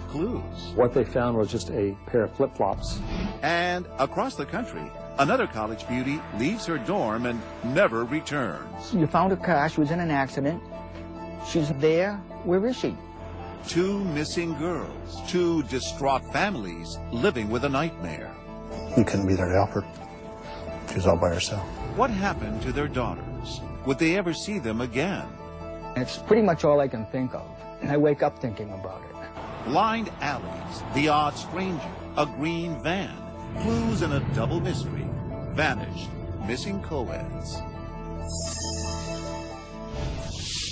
clues. What they found was just a pair of flip-flops. And across the country, another college beauty leaves her dorm and never returns. You found her car. She was in an accident. She's there. Where is she? 2 missing girls, 2 distraught families living with a nightmare. We couldn't be there to help her. She was all by herself. What happened to their daughters? Would they ever see them again? It's pretty much all I can think of. And I wake up thinking about it. Blind alleys, the odd stranger, a green van, clues in a double mystery, vanished, missing Coeds.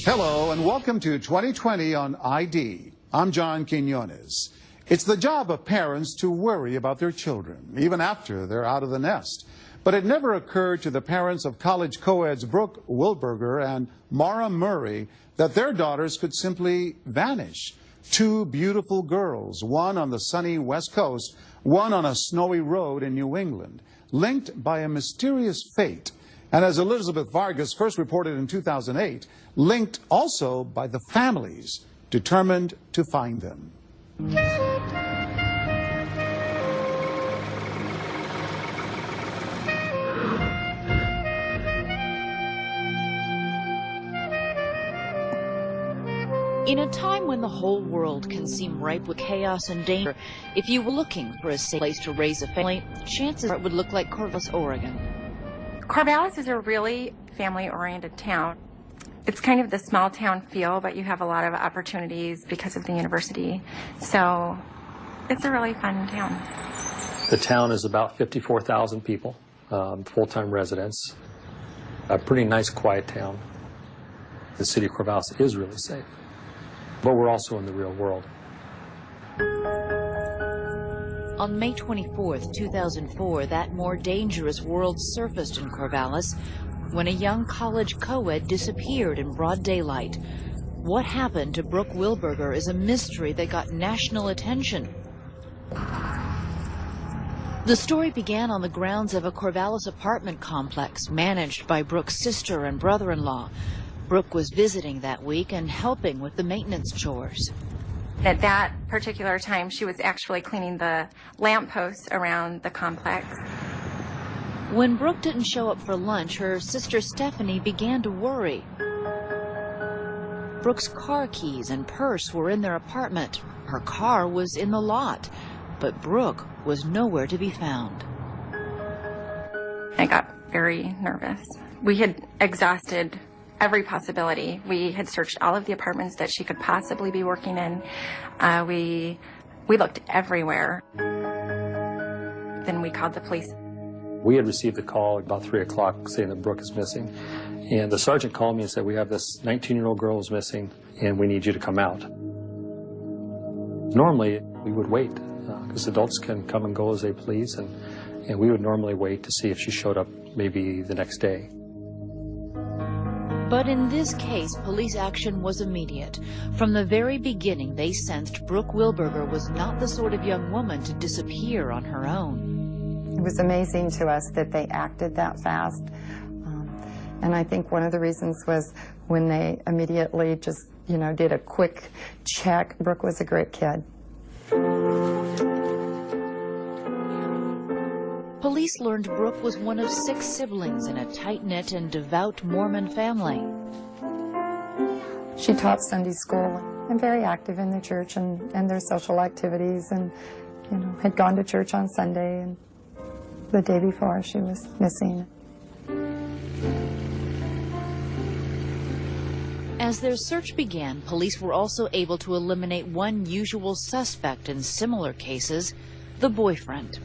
Hello and welcome to 2020 on ID. I'm John Quinones. It's the job of parents to worry about their children, even after they're out of the nest. But it never occurred to the parents of college co-eds Brooke Wilberger and Maura Murray that their daughters could simply vanish. 2 beautiful girls, one on the sunny West Coast, one on a snowy road in New England, linked by a mysterious fate. And as Elizabeth Vargas first reported in 2008, linked also by the families determined to find them. In a time when the whole world can seem ripe with chaos and danger, if you were looking for a safe place to raise a family, chances are it would look like Corvallis, Oregon. Corvallis is a really family-oriented town. It's kind of the small town feel, but you have a lot of opportunities because of the university. So it's a really fun town. The town is about 54,000 people, full-time residents. A pretty nice, quiet town. The city of Corvallis is really safe. But we're also in the real world. On May 24th, 2004, that more dangerous world surfaced in Corvallis when a young college co-ed disappeared in broad daylight. What happened to Brooke Wilberger is a mystery that got national attention. The story began on the grounds of a Corvallis apartment complex managed by Brooke's sister and brother-in-law. Brooke was visiting that week and helping with the maintenance chores. At that particular time, she was actually cleaning the lampposts around the complex. When Brooke didn't show up for lunch, her sister Stephanie began to worry. Brooke's car keys and purse were in their apartment. Her car was in the lot, but Brooke was nowhere to be found. I got very nervous. We had exhausted every possibility. We had searched all of the apartments that she could possibly be working in. We looked everywhere. Then we called the police. We had received a call about 3 o'clock saying that Brooke is missing. And the sergeant called me and said, we have this 19-year-old girl who's missing, and we need you to come out. Normally, we would wait, because adults can come and go as they please, and we would normally wait to see if she showed up maybe the next day. But in this case, police action was immediate. From the very beginning, they sensed Brooke Wilberger was not the sort of young woman to disappear on her own. It was amazing to us that they acted that fast. And I think one of the reasons was when they immediately just, did a quick check. Brooke was a great kid. Police learned Brooke was one of 6 siblings in a tight-knit and devout Mormon family. She taught Sunday school and very active in the church and their social activities, and had gone to church on Sunday, and the day before she was missing. As their search began, police were also able to eliminate one usual suspect in similar cases, the boyfriend.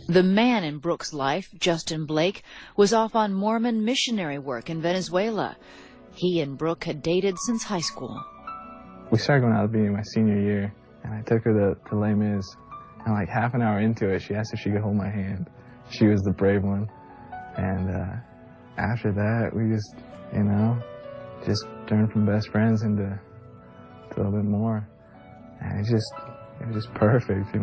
The man in Brooke's life, Justin Blake, was off on Mormon missionary work in Venezuela. He and Brooke had dated since high school. We started going out to be my senior year, and I took her to Les Mis. And like half an hour into it, she asked if she could hold my hand. She was the brave one. And after that, we just turned from best friends into a little bit more. And it was just perfect,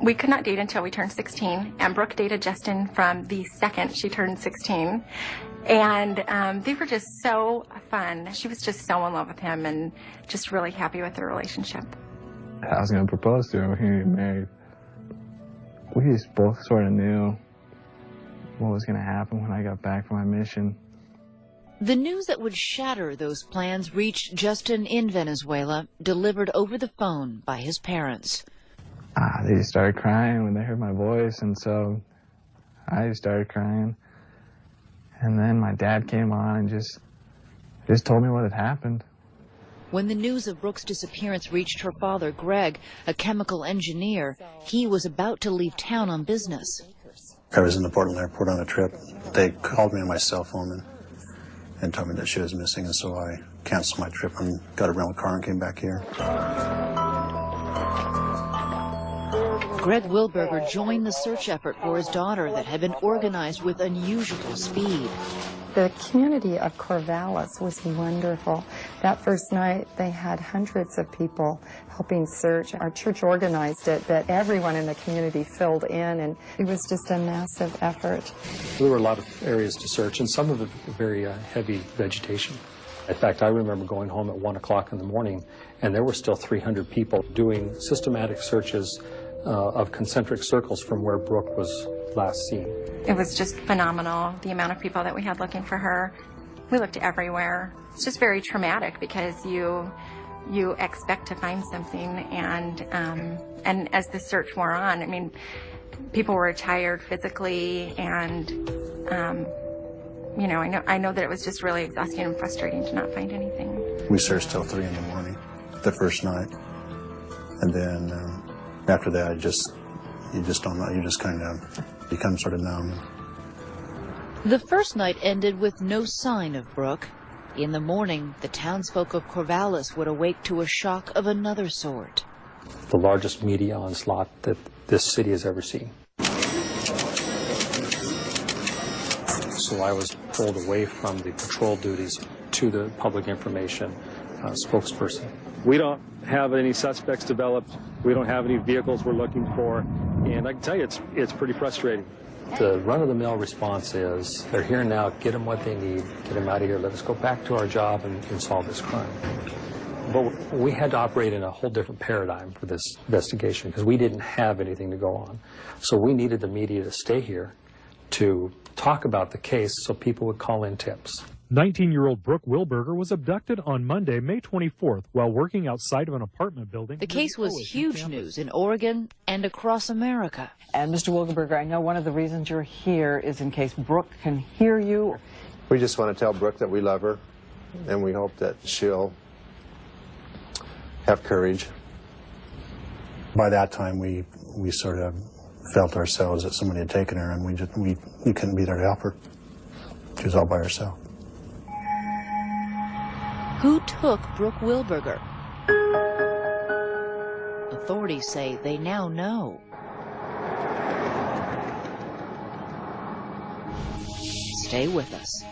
We could not date until we turned 16, and Brooke dated Justin from the second she turned 16. And they were just so fun. She was just so in love with him and just really happy with their relationship. I was going to propose to her when we were getting married. We just both sort of knew what was going to happen when I got back from my mission. The news that would shatter those plans reached Justin in Venezuela, delivered over the phone by his parents. They just started crying when they heard my voice, and so I just started crying. And then my dad came on and just told me what had happened. When the news of Brooke's disappearance reached her father, Greg, a chemical engineer, he was about to leave town on business. I was in the Portland airport on a trip. They called me on my cell phone and told me that she was missing, and so I canceled my trip and got a rental car and came back here. Greg Wilberger joined the search effort for his daughter that had been organized with unusual speed. The community of Corvallis was wonderful. That first night, they had hundreds of people helping search. Our church organized it, but everyone in the community filled in, and it was just a massive effort. There were a lot of areas to search, and some of it very heavy vegetation. In fact, I remember going home at 1 o'clock in the morning, and there were still 300 people doing systematic searches of concentric circles from where Brooke was last seen. It was just phenomenal, the amount of people that we had looking for her. We looked everywhere. It's just very traumatic because you expect to find something, and as the search wore on, I mean, people were tired physically, and you know, I know that it was just really exhausting and frustrating to not find anything. We searched till 3 in the morning, the first night, and then after that, you just don't know. You just kind of become sort of numb. The first night ended with no sign of Brooke. In the morning, the townsfolk of Corvallis would awake to a shock of another sort. The largest media onslaught that this city has ever seen. So I was pulled away from the patrol duties to the public information spokesperson. We don't have any suspects developed. We don't have any vehicles we're looking for. And I can tell you, it's pretty frustrating. The run-of-the-mill response is, they're here now, get them what they need, get them out of here, let us go back to our job and solve this crime. But we had to operate in a whole different paradigm for this investigation because we didn't have anything to go on. So we needed the media to stay here to talk about the case so people would call in tips. 19-year-old Brooke Wilberger was abducted on Monday, May 24th, while working outside of an apartment building. The case was huge news in Oregon and across America. And Mr. Wilberger, I know one of the reasons you're here is in case Brooke can hear you. We just want to tell Brooke that we love her, and we hope that she'll have courage. By that time, we sort of felt ourselves that somebody had taken her, and we couldn't be there to help her. She was all by herself. Who took Brooke Wilberger? Authorities say they now know. Stay with us.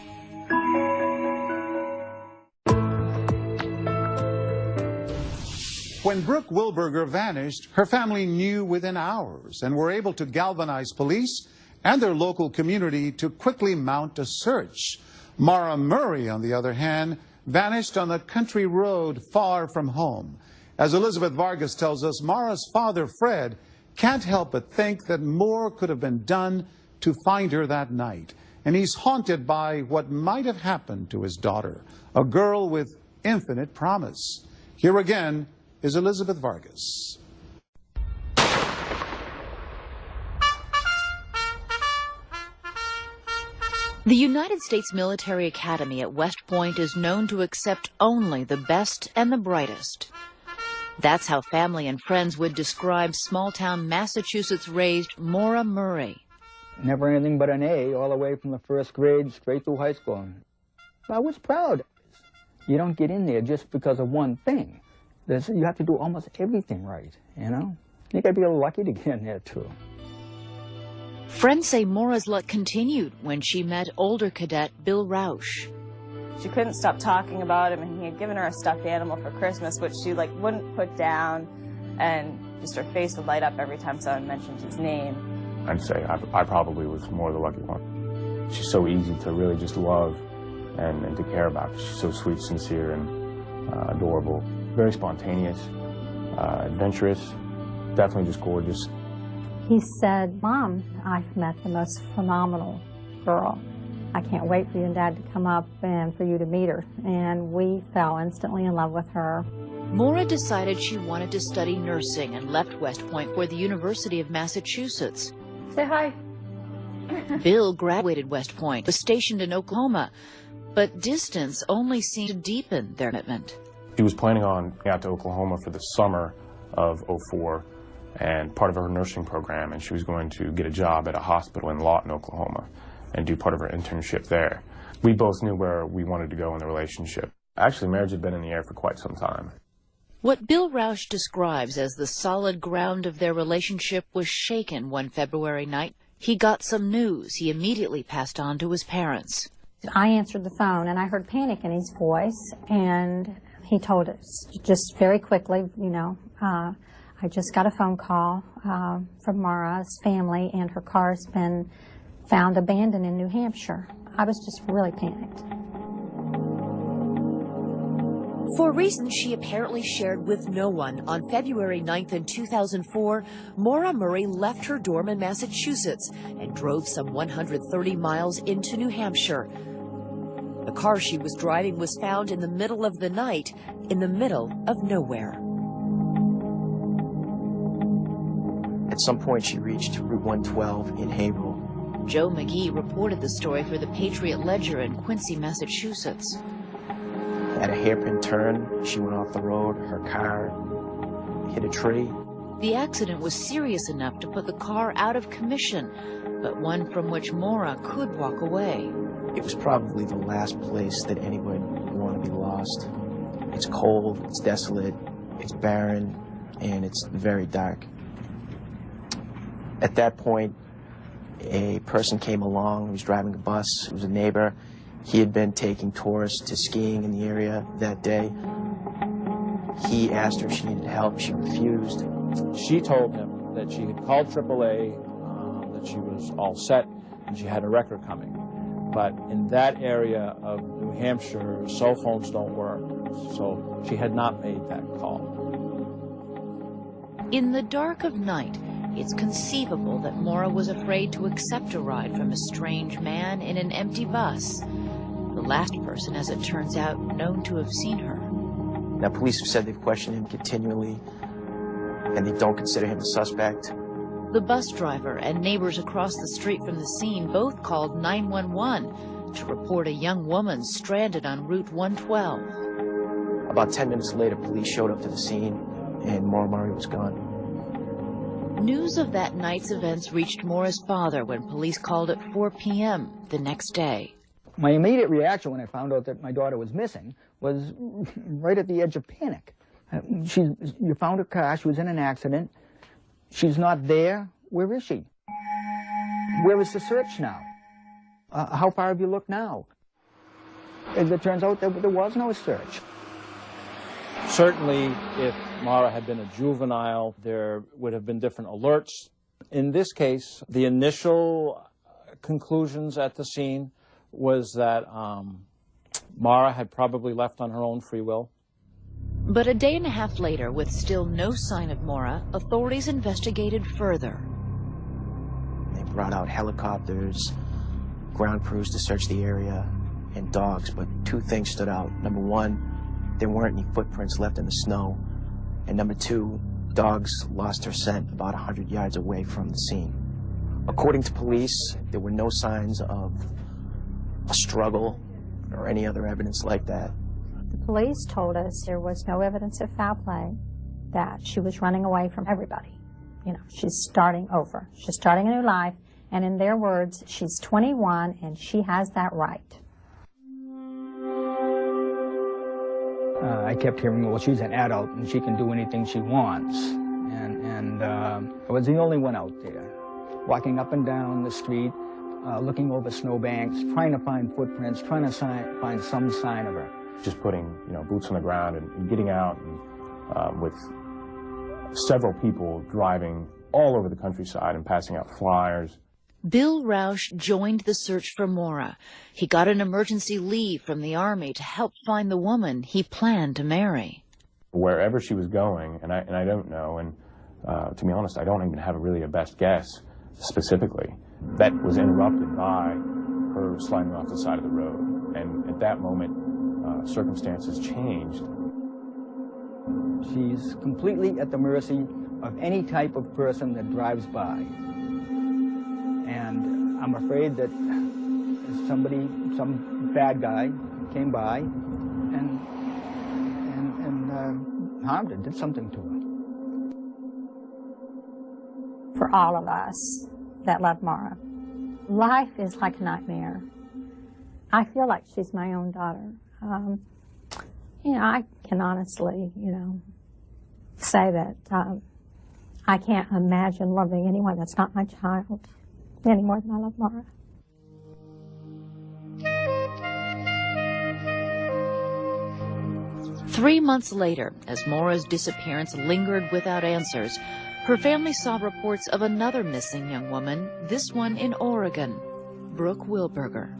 When Brooke Wilberger vanished, her family knew within hours and were able to galvanize police and their local community to quickly mount a search. Maura Murray, on the other hand, vanished on a country road far from home. As Elizabeth Vargas tells us, Maura's father, Fred, can't help but think that more could have been done to find her that night. And he's haunted by what might have happened to his daughter, a girl with infinite promise. Here again is Elizabeth Vargas. The United States Military Academy at West Point is known to accept only the best and the brightest. That's how family and friends would describe small-town Massachusetts-raised Maura Murray. Never anything but an A all the way from the first grade straight through high school. I was proud. You don't get in there just because of one thing. You have to do almost everything right, you know? You gotta be a little lucky to get in there, too. Friends say Maura's luck continued when she met older cadet Bill Rausch. She couldn't stop talking about him, and he had given her a stuffed animal for Christmas, which she wouldn't put down. And Just her face would light up every time someone mentioned his name. I'd say I probably was more the lucky one. She's so easy to really just love and to care about. She's so sweet, sincere, and adorable. Very spontaneous, adventurous, definitely just gorgeous. He said, "Mom, I've met the most phenomenal girl. I can't wait for you and Dad to come up and for you to meet her." And we fell instantly in love with her. Maura decided she wanted to study nursing and left West Point for the University of Massachusetts. Say hi. Bill graduated West Point, was stationed in Oklahoma, but distance only seemed to deepen their commitment. She was planning on going out to Oklahoma for the summer of '04 and part of her nursing program, and she was going to get a job at a hospital in Lawton, Oklahoma, and do part of her internship there. We both knew where we wanted to go in the relationship. Actually, marriage had been in the air for quite some time. What Bill Rausch describes as the solid ground of their relationship was shaken one February night. He got some news he immediately passed on to his parents. I answered the phone, and I heard panic in his voice, and he told us just very quickly, you know, I just got a phone call from Maura's family, and her car's been found abandoned in New Hampshire. I was just really panicked. For reasons she apparently shared with no one, on February 9th in 2004, Maura Murray left her dorm in Massachusetts and drove some 130 miles into New Hampshire. The car she was driving was found in the middle of the night, in the middle of nowhere. At some point, she reached Route 112 in Haverhill. Joe McGee reported the story for the Patriot Ledger in Quincy, Massachusetts. At a hairpin turn, she went off the road. Her car hit a tree. The accident was serious enough to put the car out of commission, but one from which Maura could walk away. It was probably the last place that anyone would want to be lost. It's cold, it's desolate, it's barren, and it's very dark. At that point, a person came along who was driving a bus. It was a neighbor. He had been taking tourists to skiing in the area that day. He asked her if she needed help. She refused. She told him that she had called AAA, that she was all set, and she had a wrecker coming. But in that area of New Hampshire, cell phones don't work, so she had not made that call. In the dark of night, it's conceivable that Maura was afraid to accept a ride from a strange man in an empty bus. The last person, as it turns out, known to have seen her. Now, police have said they've questioned him continually, and they don't consider him a suspect. The bus driver and neighbors across the street from the scene both called 911 to report a young woman stranded on Route 112. About 10 minutes later, police showed up to the scene, and Maura Murray was gone. News of that night's events reached Maura's father when police called at 4 p.m. the next day. My immediate reaction when I found out that my daughter was missing was right at the edge of panic. You found her car, she was in an accident, she's not there, where is she? Where is the search now? How far have you looked now? As it turns out, there was no search. Certainly, if Maura had been a juvenile, there would have been different alerts. In this case, the initial conclusions at the scene was that Maura had probably left on her own free will. But a day and a half later, with still no sign of Maura, authorities investigated further. They brought out helicopters, ground crews to search the area, and dogs, but two things stood out. Number one, there weren't any footprints left in the snow. And number two, dogs lost their scent about 100 yards away from the scene. According to police, there were no signs of a struggle or any other evidence like that. The police told us there was no evidence of foul play, that she was running away from everybody. You know, she's starting over. She's starting a new life, and in their words, she's 21 and she has that right. I kept hearing, well, she's an adult and she can do anything she wants. And I was the only one out there, walking up and down the street, looking over snowbanks, trying to find footprints, trying to find some sign of her. Just putting, boots on the ground and getting out and, with several people driving all over the countryside and passing out flyers. Bill Roush joined the search for Maura. He got an emergency leave from the Army to help find the woman he planned to marry. Wherever she was going, and I don't know, and to be honest, I don't even have really a best guess specifically, that was interrupted by her sliding off the side of the road. And at that moment, circumstances changed. She's completely at the mercy of any type of person that drives by. And I'm afraid that some bad guy came by and harmed her, did something to her. For all of us that love Maura, life is like a nightmare. I feel like she's my own daughter. You know, I can honestly, you know, say that I can't imagine loving anyone that's not my child any more than I love Maura. Three months later, as Maura's disappearance lingered without answers, her family saw reports of another missing young woman, this one in Oregon, Brooke Wilberger.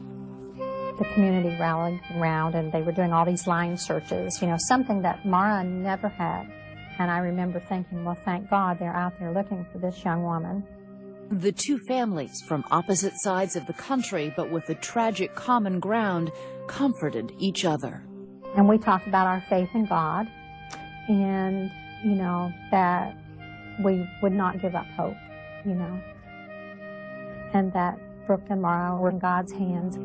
The community rallied around and they were doing all these line searches, you know, something that Maura never had. And I remember thinking, well, thank God they're out there looking for this young woman. The two families from opposite sides of the country, but with a tragic common ground, comforted each other. And we talked about our faith in God and, you know, that we would not give up hope, you know, and that Brooke and Maura were in God's hands.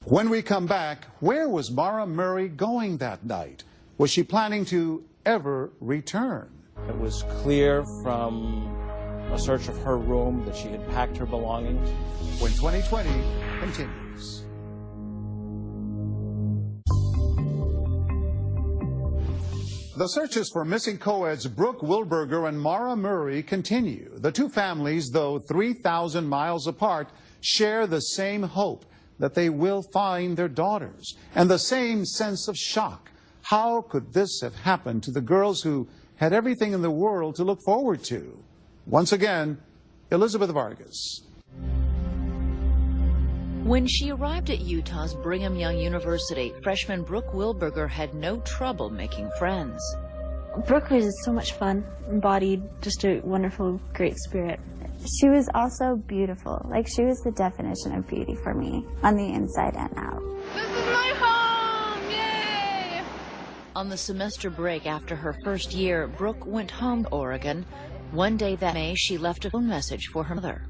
When we come back, where was Maura Murray going that night? Was she planning to ever return? It was clear from a search of her room that she had packed her belongings. When 2020 continues. The searches for missing co-eds Brooke Wilberger and Maura Murray continue. The two families, though 3,000 miles apart, share the same hope that they will find their daughters and the same sense of shock. How could this have happened to the girls who had everything in the world to look forward to? Once again, Elizabeth Vargas. When she arrived at Utah's Brigham Young University, freshman Brooke Wilberger had no trouble making friends. Brooke was so much fun, embodied just a wonderful, great spirit. She was also beautiful. Like, she was the definition of beauty for me, on the inside and out. This is my home! Yay! On the semester break after her first year, Brooke went home to Oregon. One day that May, she left a phone message for her mother.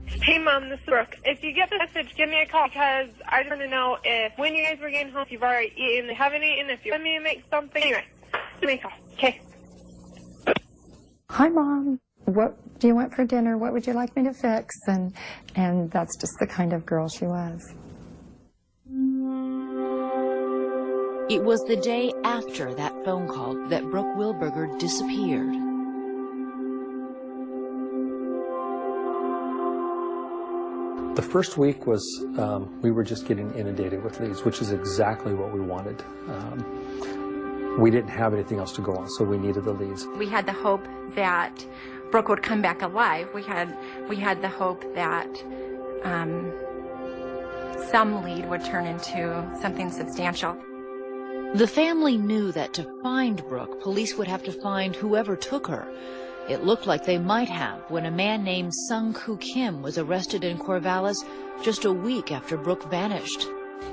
Hey, Mom, this is Brooke. If you get the message, give me a call, because I just want to know if when you guys were getting home, if you've already eaten, haven't eaten, if you want me to make something. Anyway, give me a call, okay? Hi, Mom. What do you want for dinner? What would you like me to fix? And that's just the kind of girl she was. It was the day after that phone call that Brooke Wilberger disappeared. The first week was, we were just getting inundated with leads, which is exactly what we wanted. We didn't have anything else to go on, so we needed the leads. We had the hope that Brooke would come back alive. We had the hope that some lead would turn into something substantial. The family knew that to find Brooke, police would have to find whoever took her. It looked like they might have when a man named Sung-Koo Kim was arrested in Corvallis just a week after Brooke vanished.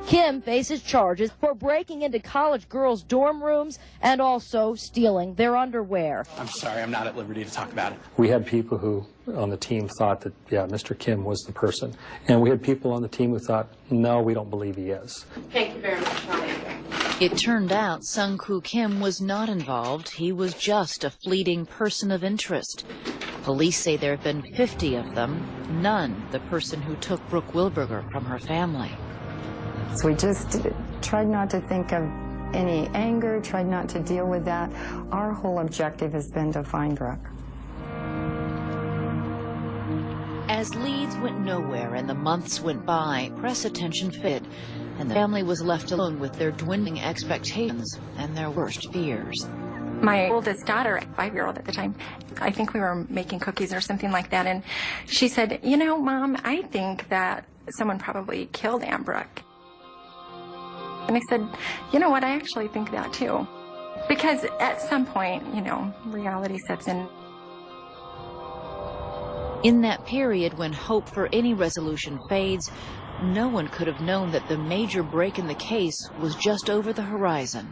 Kim faces charges for breaking into college girls' dorm rooms and also stealing their underwear. I'm sorry, I'm not at liberty to talk about it. We had people who on the team thought that, yeah, Mr. Kim was the person. And we had people on the team who thought, no, we don't believe he is. Thank you very much, Molly. It turned out Sung-Koo Kim was not involved. He was just a fleeting person of interest. Police say there have been 50 of them, none the person who took Brooke Wilberger from her family. So we just tried not to think of any anger, tried not to deal with that. Our whole objective has been to find Brooke. As As leads went nowhere and the months went by, press attention faded, and the family was left alone with their dwindling expectations and their worst fears. My oldest daughter, 5-year-old at the time, I think we were making cookies or something like that, and she said, you know, Mom, I think that someone probably killed Aunt Brooke. And I said, you know what, I actually think that too. Because at some point, you know, reality sets in. In that period when hope for any resolution fades, no one could have known that the major break in the case was just over the horizon.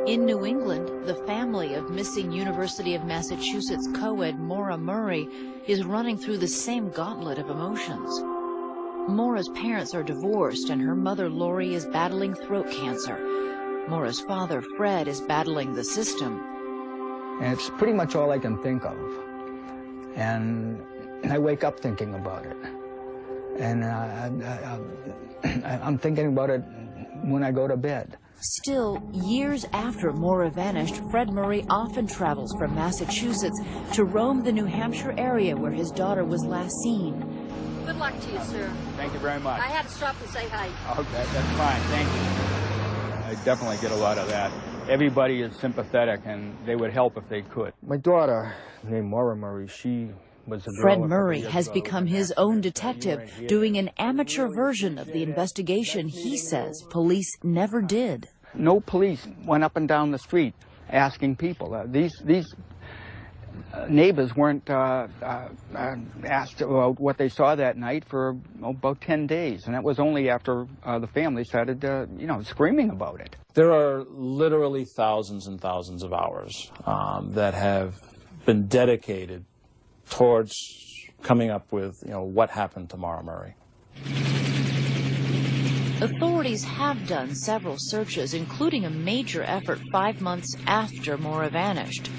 In New England, the family of missing University of Massachusetts co-ed Maura Murray is running through the same gauntlet of emotions. Maura's parents are divorced and her mother Lori is battling throat cancer. Maura's father Fred is battling the system. And it's pretty much all I can think of. And I wake up thinking about it. And I'm thinking about it when I go to bed. Still, years after Maura vanished, Fred Murray often travels from Massachusetts to roam the New Hampshire area where his daughter was last seen. Good luck to you, sir. Thank you very much. I had to stop to say hi. Okay, that's fine. Thank you. I definitely get a lot of that. Everybody is sympathetic, and they would help if they could. My daughter, named Maura Murray, she was a girl. Fred Murray has become his own detective, doing an amateur version of the investigation he says police never did. No police went up and down the street asking people. These neighbors weren't asked about what they saw that night for about 10 days, and that was only after the family started, screaming about it. There are literally thousands and thousands of hours that have been dedicated towards coming up with, what happened to Maura Murray. Authorities have done several searches, including a major effort 5 months after Maura vanished.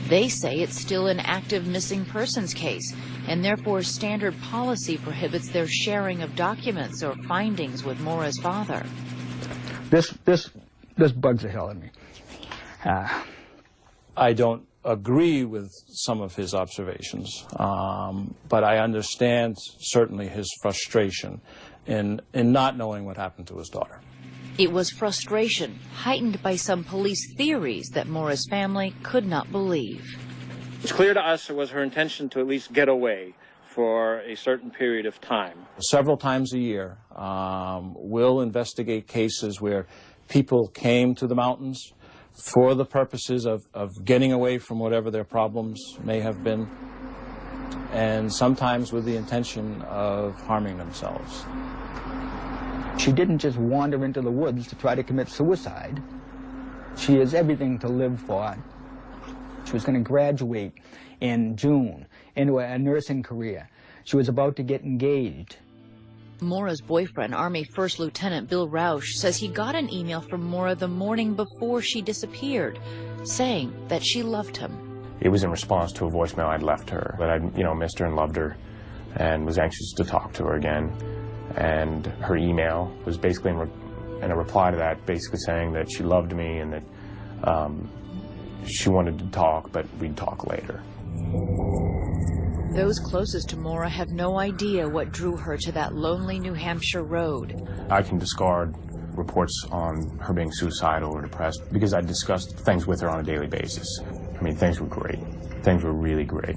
They say it's still an active missing persons case, and therefore standard policy prohibits their sharing of documents or findings with Maura's father. This bugs the hell out of me. I don't agree with some of his observations, but I understand certainly his frustration in not knowing what happened to his daughter. It was frustration, heightened by some police theories that Maura's family could not believe. It's clear to us it was her intention to at least get away for a certain period of time. Several times a year, we'll investigate cases where people came to the mountains for the purposes of getting away from whatever their problems may have been, and sometimes with the intention of harming themselves. She didn't just wander into the woods to try to commit suicide. She has everything to live for. She was going to graduate in June into a nursing career. She was about to get engaged. Maura's boyfriend, Army First Lieutenant Bill Rausch, says he got an email from Maura the morning before she disappeared, saying that she loved him. It was in response to a voicemail I'd left her, that I'd, missed her and loved her and was anxious to talk to her again. And her email was basically in a reply to that, basically saying that she loved me and that she wanted to talk, but we'd talk later. Those closest to Maura have no idea what drew her to that lonely New Hampshire road. I can discard reports on her being suicidal or depressed because I discussed things with her on a daily basis. I mean, things were great. Things were really great.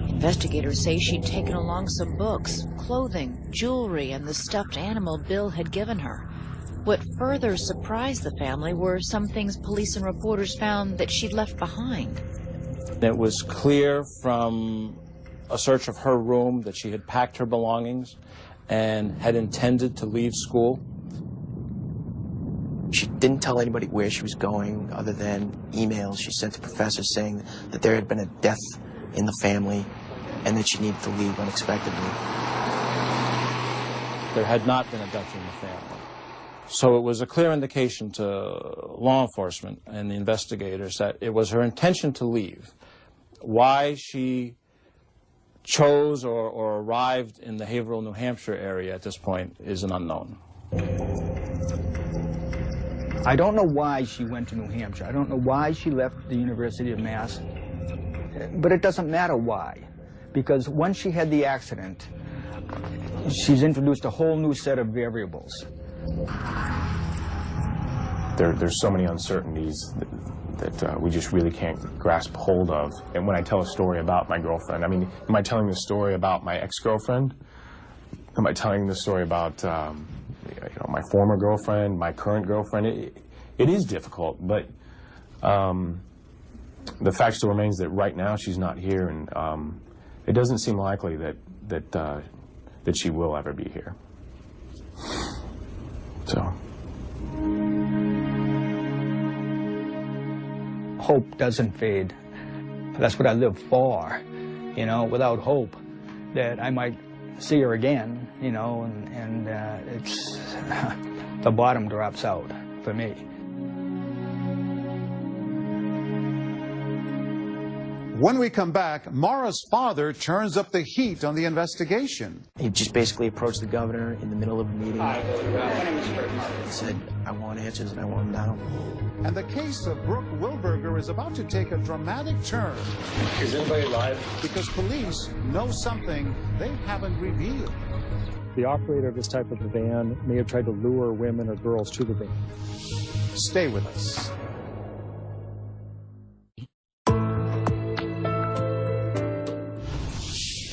Investigators say she'd taken along some books, clothing, jewelry, and the stuffed animal Bill had given her. What further surprised the family were some things police and reporters found that she'd left behind. It was clear from a search of her room that she had packed her belongings and had intended to leave school. She didn't tell anybody where she was going other than emails she sent to professors saying that there had been a death in the family and that she needed to leave unexpectedly. There had not been a death in the family. So it was a clear indication to law enforcement and the investigators that it was her intention to leave. Why she chose or arrived in the Haverhill, New Hampshire area at this point is an unknown. I don't know why she went to New Hampshire. I don't know why she left the University of Mass. But it doesn't matter why, because once she had the accident, she's introduced a whole new set of variables. There's so many uncertainties that we just really can't grasp hold of. And when I tell a story about my girlfriend, I mean, am I telling the story about my ex-girlfriend? Am I telling the story about my former girlfriend, my current girlfriend? It is difficult, but the fact still remains that right now she's not here, and it doesn't seem likely that she will ever be here. So. Hope doesn't fade. That's what I live for, you know, without hope that I might see her again, you know, and it's, the bottom drops out for me. When we come back, Maura's father turns up the heat on the investigation. He just basically approached the governor in the middle of a meeting. Hi, my name is Wilberger. He said, I want answers and I want them now. And the case of Brooke Wilberger is about to take a dramatic turn. Is anybody alive? Because police know something they haven't revealed. The operator of this type of a van may have tried to lure women or girls to the van. Stay with us.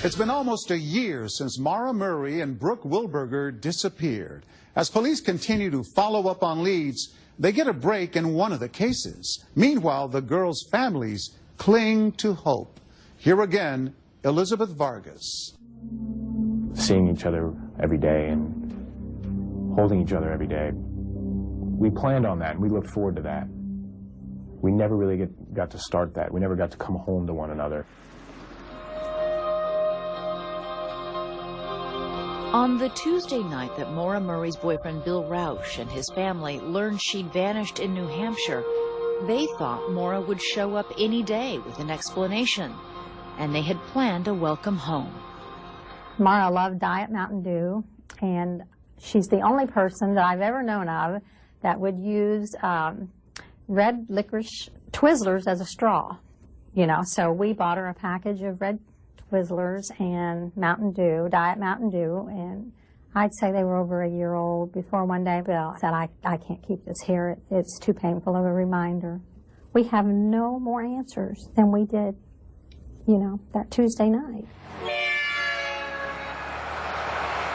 It's been almost a year since Maura Murray and Brooke Wilberger disappeared. As police continue to follow up on leads, they get a break in one of the cases. Meanwhile, the girls' families cling to hope. Here again, Elizabeth Vargas. Seeing each other every day and holding each other every day, we planned on that and we looked forward to that. We never really got to start that. We never got to come home to one another. On the Tuesday night that Maura Murray's boyfriend Bill Rausch and his family learned she'd vanished in New Hampshire, they thought Maura would show up any day with an explanation, and they had planned a welcome home. Maura loved Diet Mountain Dew, and she's the only person that I've ever known of that would use red licorice Twizzlers as a straw. You know, so we bought her a package of red Twizzlers and Mountain Dew, Diet Mountain Dew, and I'd say they were over a year old before one day Bill said, I can't keep this here. It's too painful of a reminder. We have no more answers than we did, you know, that Tuesday night.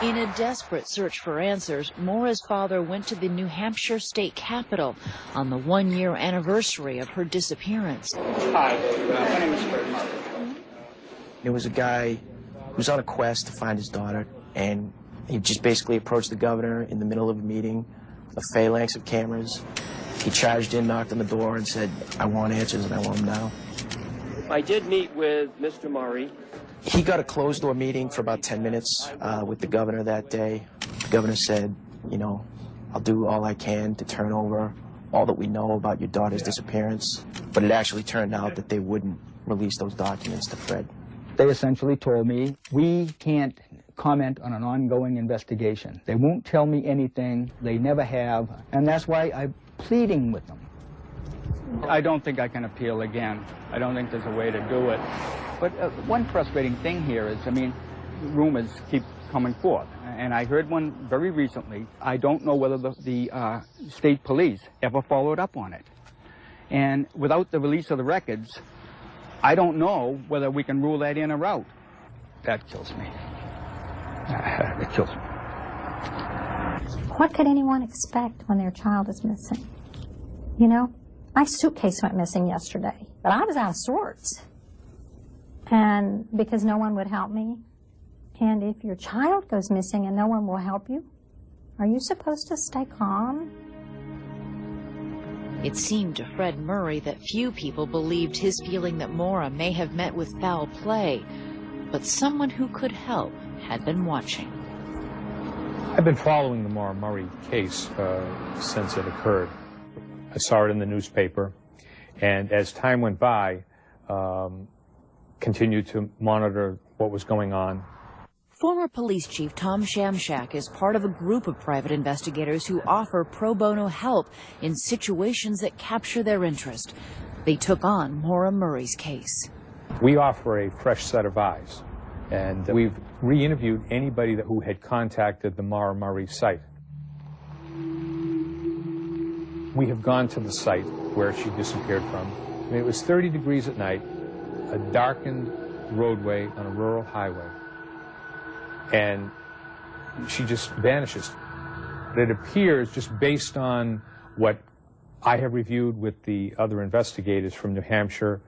In a desperate search for answers, Maura's father went to the New Hampshire state capitol on the one-year anniversary of her disappearance. Hi, my name is Wilberger. There was a guy who was on a quest to find his daughter, and he just basically approached the governor in the middle of a meeting, a phalanx of cameras. He charged in, knocked on the door, and said, I want answers and I want them now. I did meet with Mr. Murray. He got a closed-door meeting for about 10 minutes with the governor that day. The governor said, you know, I'll do all I can to turn over all that we know about your daughter's disappearance. But it actually turned out that they wouldn't release those documents to Fred. They essentially told me, we can't comment on an ongoing investigation. They won't tell me anything, they never have, and that's why I'm pleading with them. I don't think I can appeal again. I don't think there's a way to do it. But one frustrating thing here is, I mean, rumors keep coming forth, and I heard one very recently. I don't know whether the state police ever followed up on it. And without the release of the records, I don't know whether we can rule that in or out. That kills me. It kills me. What could anyone expect when their child is missing? You know, my suitcase went missing yesterday, but I was out of sorts. And because no one would help me. And if your child goes missing and no one will help you, are you supposed to stay calm? It seemed to Fred Murray that few people believed his feeling that Maura may have met with foul play, but someone who could help had been watching. I've been following the Maura Murray case since it occurred. I saw it in the newspaper, and as time went by, continued to monitor what was going on. Former police chief Tom Shamshak is part of a group of private investigators who offer pro bono help in situations that capture their interest. They took on Maura Murray's case. We offer a fresh set of eyes, and we've re-interviewed anybody who had contacted the Maura Murray site. We have gone to the site where she disappeared from. I mean, it was 30 degrees at night, a darkened roadway on a rural highway, and she just vanishes. It appears, just based on what I have reviewed with the other investigators from New Hampshire,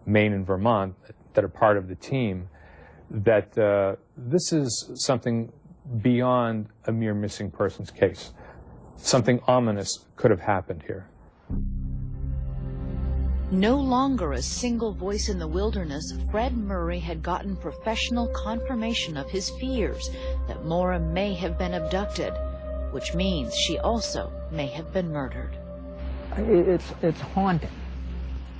Maine, and Vermont that are part of the team, that this is something beyond a mere missing persons case. Something ominous could have happened here. No longer a single voice in the wilderness, Fred Murray had gotten professional confirmation of his fears that Maura may have been abducted, which means she also may have been murdered. It's haunting,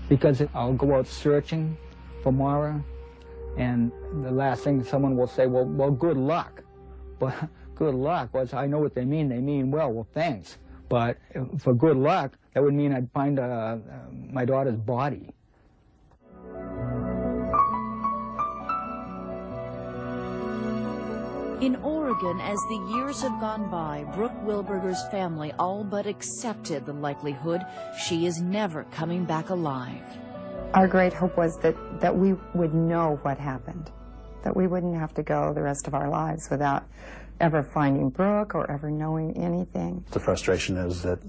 because I'll go out searching for Maura, and the last thing someone will say, well, good luck. But good luck, well, I know what they mean well, thanks. But for good luck, that would mean I'd find my daughter's body. In Oregon, as the years have gone by, Brooke Wilberger's family all but accepted the likelihood she is never coming back alive. Our great hope was that we would know what happened, that we wouldn't have to go the rest of our lives without ever finding Brooke or ever knowing anything. The frustration is that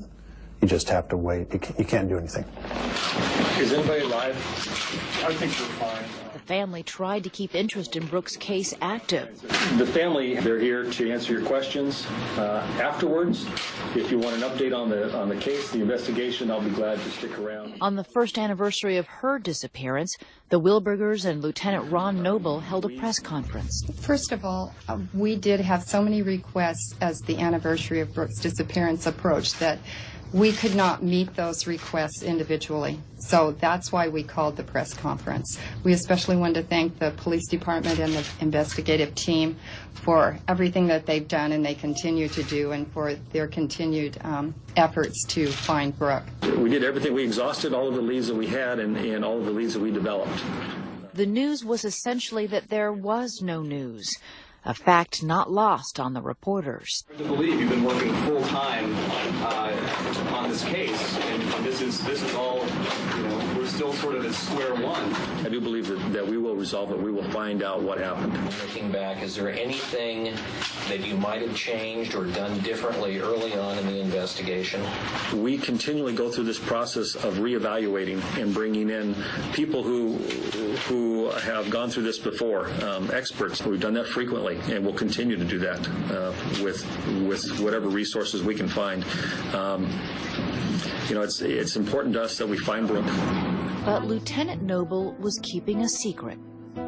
you just have to wait. You can't do anything. Is anybody alive? I think we're fine. The family tried to keep interest in Brooke's case active. The family, they're here to answer your questions afterwards. If you want an update on the case, the investigation, I'll be glad to stick around. On the first anniversary of her disappearance, the Wilbergers and Lieutenant Ron Noble held a press conference. First of all, we did have so many requests as the anniversary of Brooke's disappearance approached that we could not meet those requests individually. So that's why we called the press conference. We especially wanted to thank the police department and the investigative team for everything that they've done and they continue to do, and for their continued efforts to find Brooke. We did everything. We exhausted all of the leads that we had and all of the leads that we developed. The news was essentially that there was no news, a fact not lost on the reporters. I believe you've been working full time on this case, and this is all, we're still sort of at square one. I do believe that we will resolve it. We will find out what happened. Looking back, is there anything that you might have changed or done differently early on in the investigation? We continually go through this process of reevaluating and bringing in people who have gone through this before, experts. We've done that frequently, and we'll continue to do that with whatever resources we can find. It's important to us that we find Brooke. But Lieutenant Noble was keeping a secret.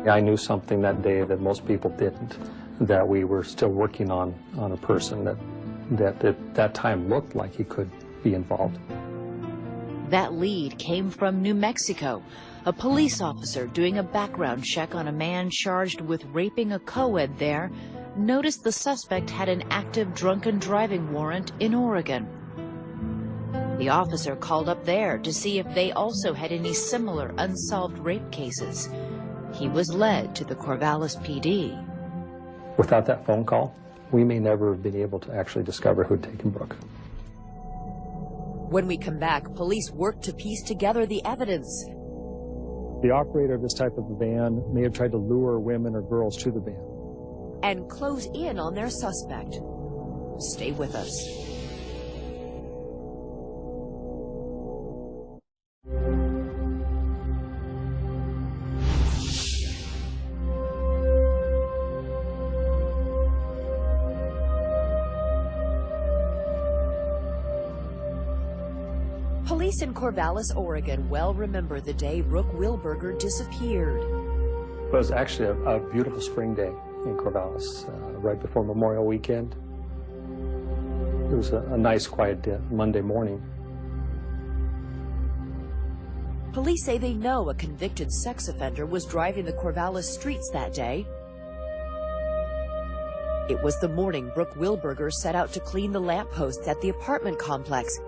I knew something that day that most people didn't, that we were still working on a person that at that time looked like he could be involved. That lead came from New Mexico. A police officer doing a background check on a man charged with raping a co-ed there noticed the suspect had an active drunken driving warrant in Oregon. The officer called up there to see if they also had any similar unsolved rape cases. He was led to the Corvallis PD. Without that phone call, we may never have been able to actually discover who'd taken Brooke. When we come back, police work to piece together the evidence. The operator of this type of a van may have tried to lure women or girls to the van and close in on their suspect. Stay with us. Police in Corvallis, Oregon well remember the day Brooke Wilberger disappeared. It was actually a beautiful spring day in Corvallis, right before Memorial Weekend. It was a nice, quiet day, Monday morning. Police say they know a convicted sex offender was driving the Corvallis streets that day. It was the morning Brooke Wilberger set out to clean the lampposts at the apartment complex,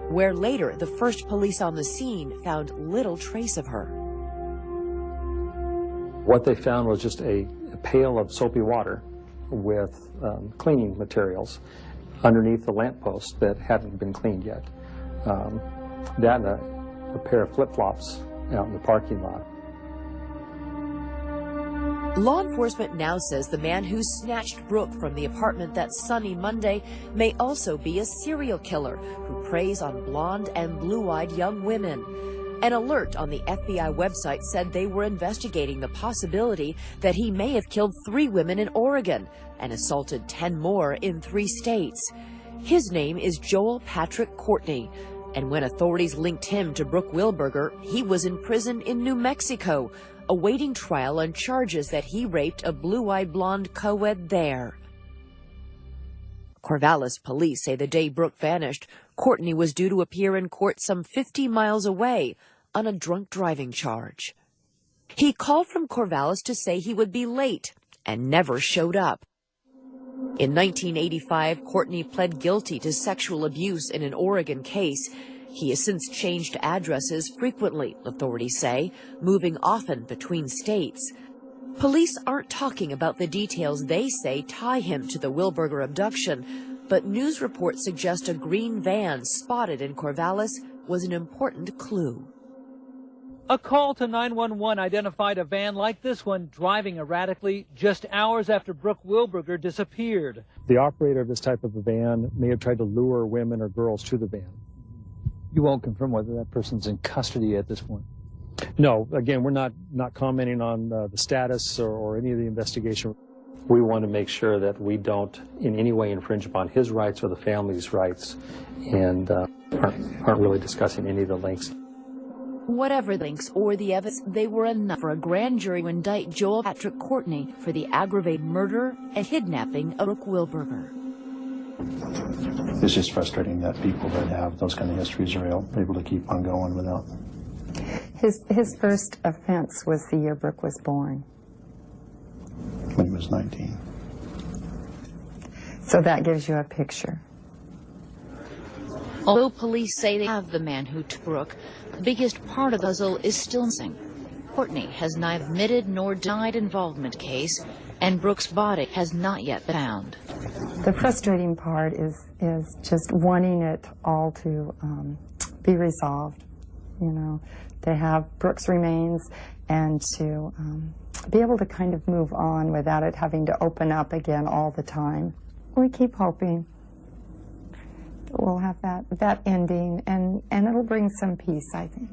where later the first police on the scene found little trace of her. What they found was just a pail of soapy water with cleaning materials underneath the lamppost that hadn't been cleaned yet. That and a pair of flip-flops out in the parking lot. Law enforcement now says the man who snatched Brooke from the apartment that sunny Monday may also be a serial killer who preys on blonde and blue-eyed young women. An alert on the FBI website said they were investigating the possibility that he may have killed 3 women in Oregon and assaulted 10 more in 3 states. His name is Joel Patrick Courtney, and when authorities linked him to Brooke Wilberger, he was in prison in New Mexico, awaiting trial on charges that he raped a blue-eyed blonde co-ed there. Corvallis police say the day Brooke vanished, Courtney was due to appear in court some 50 miles away on a drunk driving charge. He called from Corvallis to say he would be late and never showed up. In 1985, Courtney pled guilty to sexual abuse in an Oregon case. He has since changed addresses frequently, authorities say, moving often between states. Police aren't talking about the details they say tie him to the Wilberger abduction, but news reports suggest a green van spotted in Corvallis was an important clue. A call to 911 identified a van like this one driving erratically just hours after Brooke Wilberger disappeared. The operator of this type of a van may have tried to lure women or girls to the van. You won't confirm whether that person's in custody at this point? No, again, we're not commenting on the status or any of the investigation. We want to make sure that we don't in any way infringe upon his rights or the family's rights, and aren't really discussing any of the links. Whatever the links or the evidence, they were enough for a grand jury to indict Joel Patrick Courtney for the aggravated murder and kidnapping of Brooke Wilberger. It's just frustrating that people that have those kind of histories are able to keep on going without. His first offense was the year Brooke was born. When he was 19. So that gives you a picture. Although police say they have the man who took Brooke, the biggest part of the puzzle is still missing. Courtney has neither admitted nor denied involvement in the case, and Brooke's body has not yet been found. The frustrating part is just wanting it all to be resolved, you know, to have Brooke's remains and to be able to kind of move on without it having to open up again all the time. We keep hoping that we'll have that ending, and it'll bring some peace, I think.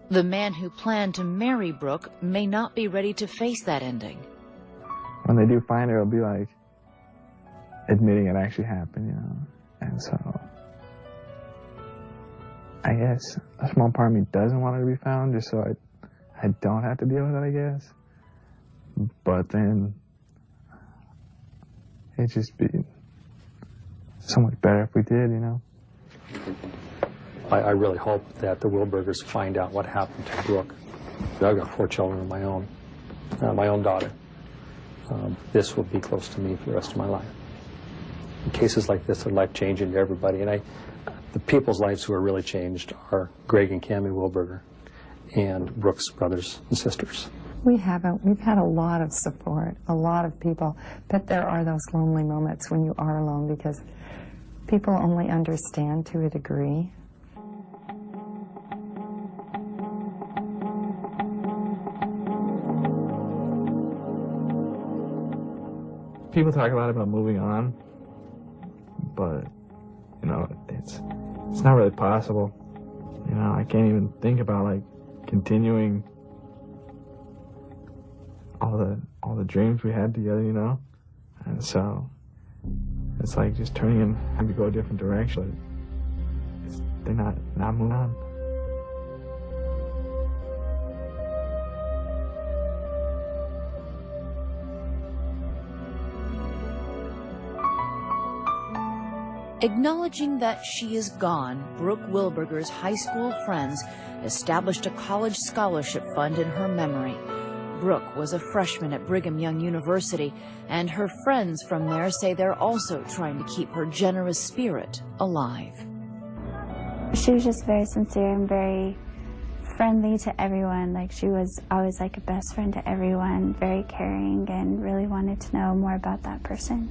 The man who planned to marry Brooke may not be ready to face that ending. When they do find her, it'll be like admitting it actually happened, you know. And so I guess a small part of me doesn't want her to be found just so I don't have to deal with it, I guess. But then it'd just be so much better if we did, you know. I really hope that the Wilbergers find out what happened to Brooke. I've got 4 children of my own daughter. This will be close to me for the rest of my life. Cases like this are life-changing to everybody, and the people's lives who are really changed are Greg and Cammie Wilberger and Brooke's brothers and sisters. We've had a lot of support, a lot of people, but there are those lonely moments when you are alone because people only understand to a degree. People talk a lot about moving on, but, you know, it's not really possible. You know, I can't even think about, like, continuing all the dreams we had together, you know? And so it's like just turning and having to go a different direction. They're not moving on. Acknowledging that she is gone, Brooke Wilberger's high school friends established a college scholarship fund in her memory. Brooke was a freshman at Brigham Young University, and her friends from there say they're also trying to keep her generous spirit alive. She was just very sincere and very friendly to everyone. Like, she was always like a best friend to everyone, very caring, and really wanted to know more about that person.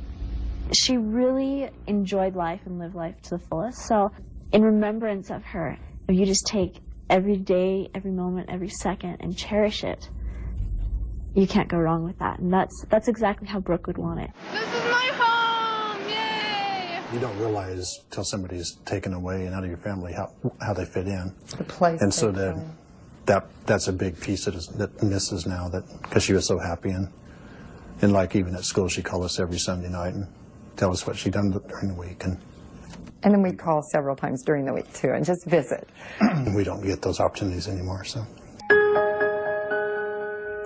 She really enjoyed life and lived life to the fullest. So in remembrance of her, you just take every day, every moment, every second and cherish it. You can't go wrong with that. And that's exactly how Brooke would want it. This is my home! Yay! You don't realize till somebody's taken away and out of your family how they fit in. The place. And so that's a big piece that misses now, that because she was so happy, and like even at school she called us every Sunday night and tell us what she'd done during the week. And then we'd call several times during the week too and just visit. We don't get those opportunities anymore, so.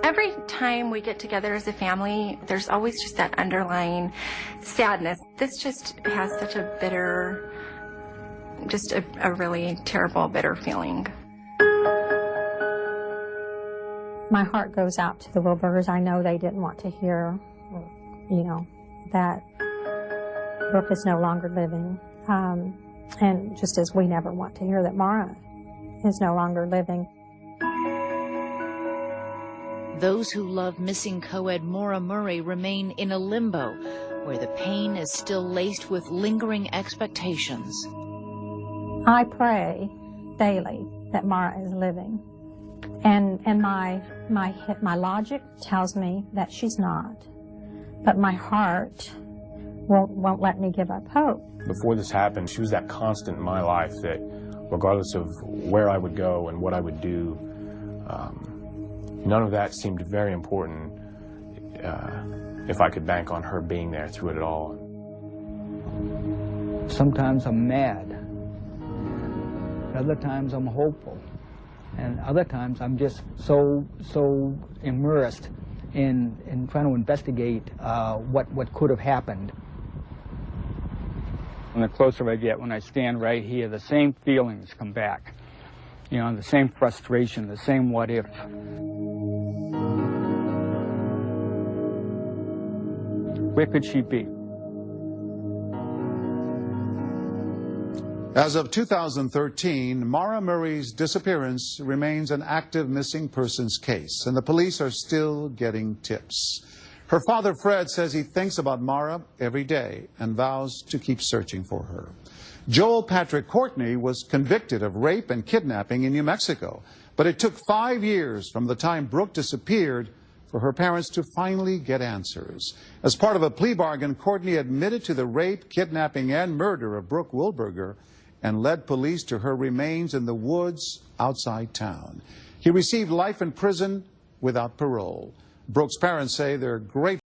Every time we get together as a family, there's always just that underlying sadness. This just has such a bitter, just a really terrible, bitter feeling. My heart goes out to the Wilbergers. I know they didn't want to hear, that Brooke is no longer living. And just as we never want to hear that Maura is no longer living. Those who love missing co-ed Maura Murray remain in a limbo, where the pain is still laced with lingering expectations. I pray daily that Maura is living. And my logic tells me that she's not. But my heart won't let me give up hope. Before this happened, she was that constant in my life that regardless of where I would go and what I would do, none of that seemed very important if I could bank on her being there through it all. Sometimes I'm mad. Other times I'm hopeful. And other times I'm just so immersed in trying to investigate what could have happened. And the closer I get, when I stand right here, the same feelings come back. The same frustration, the same what if. Where could she be? As of 2013, Maura Murray's disappearance remains an active missing persons case, and the police are still getting tips. Her father, Fred, says he thinks about Maura every day and vows to keep searching for her. Joel Patrick Courtney was convicted of rape and kidnapping in New Mexico, but it took 5 years from the time Brooke disappeared for her parents to finally get answers. As part of a plea bargain, Courtney admitted to the rape, kidnapping, and murder of Brooke Wilberger and led police to her remains in the woods outside town. He received life in prison without parole. Brooke's parents say they're grateful